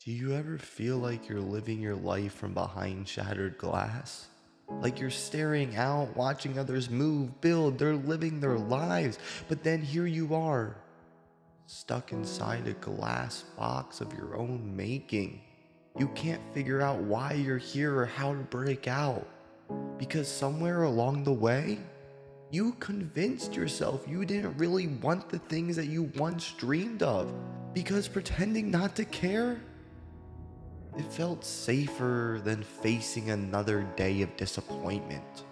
Do you ever feel like you're living your life from behind shattered glass? Like you're staring out, watching others move, build, they're living their lives, but then here you are, stuck inside a glass box of your own making. You can't figure out why you're here or how to break out, because somewhere along the way, you convinced yourself you didn't really want the things that you once dreamed of, because pretending not to care, it felt safer than facing another day of disappointment.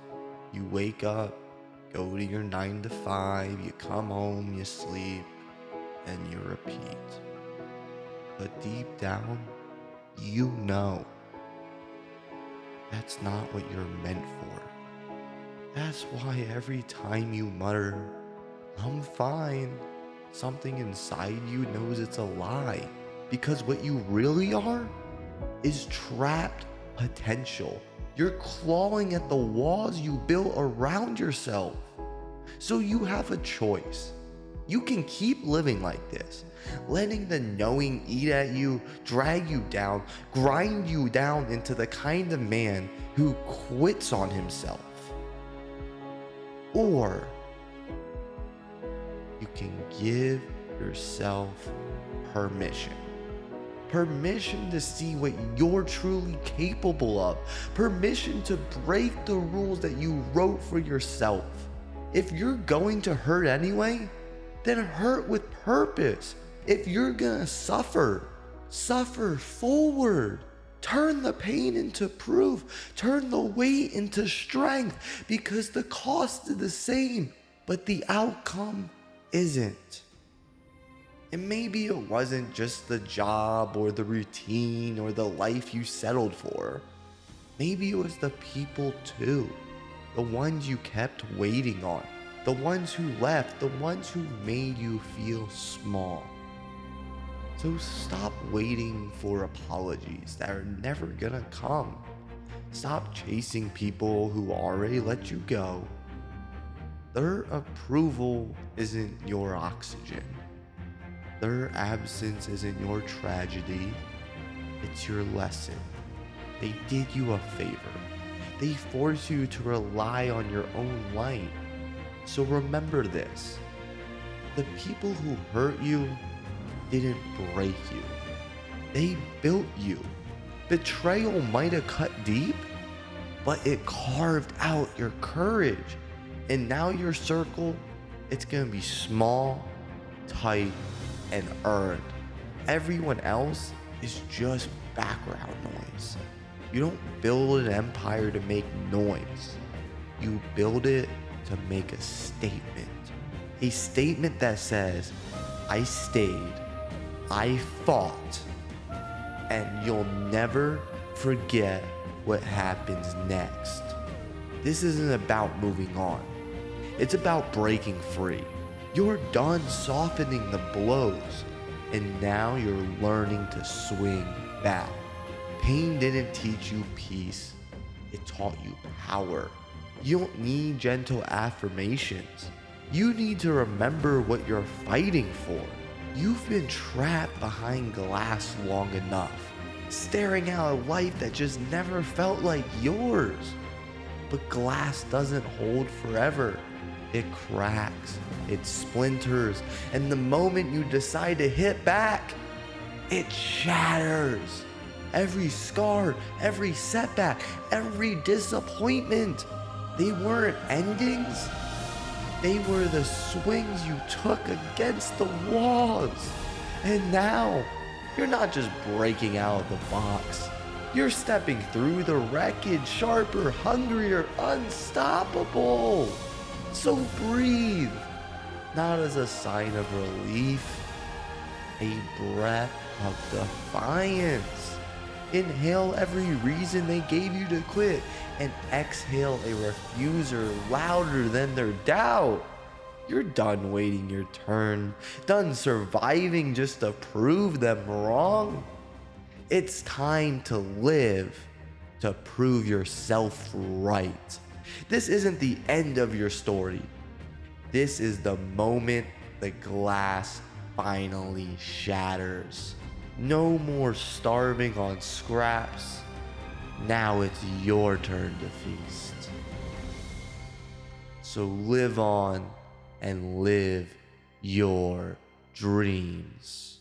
You wake up, go to your 9 to 5, you come home, you sleep, and you repeat. But deep down, you know that's not what you're meant for. That's why every time you mutter, "I'm fine," something inside you knows it's a lie. Because what you really are is trapped potential. You're clawing at the walls you built around yourself. So you have a choice. You can keep living like this, letting the knowing eat at you, drag you down, grind you down into the kind of man who quits on himself. Or you can give yourself permission. Permission to see what you're truly capable of. Permission to break the rules that you wrote for yourself. If you're going to hurt anyway, then hurt with purpose. If you're gonna suffer, suffer forward. Turn the pain into proof. Turn the weight into strength, because the cost is the same, but the outcome isn't. And maybe it wasn't just the job or the routine or the life you settled for. Maybe it was the people too. The ones you kept waiting on. The ones who left. The ones who made you feel small. So stop waiting for apologies that are never gonna come. Stop chasing people who already let you go. Their approval isn't your oxygen. Their absence isn't your tragedy, it's your lesson. They did you a favor. They forced you to rely on your own light. So remember this. The people who hurt you didn't break you. They built you. Betrayal might have cut deep, but it carved out your courage. And now your circle, it's gonna be small, tight, and earned. Everyone else is just background noise. You don't build an empire to make noise. You build it to make a statement. A statement that says, I stayed, I fought, and you'll never forget what happens next. This isn't about moving on. It's about breaking free. You're done softening the blows, and now you're learning to swing back. Pain didn't teach you peace, it taught you power. You don't need gentle affirmations. You need to remember what you're fighting for. You've been trapped behind glass long enough, staring at a life that just never felt like yours. But glass doesn't hold forever. It cracks, it splinters, and the moment you decide to hit back, it shatters. Every scar, every setback, every disappointment, they weren't endings. They were the swings you took against the walls. And now, you're not just breaking out of the box. You're stepping through the wreckage, sharper, hungrier, unstoppable. So breathe, not as a sign of relief, a breath of defiance. Inhale every reason they gave you to quit, and exhale a refuser louder than their doubt. You're done waiting your turn, done surviving just to prove them wrong. It's time to live, to prove yourself right. This isn't the end of your story. This is the moment the glass finally shatters. No more starving on scraps. Now it's your turn to feast. So live on and live your dreams.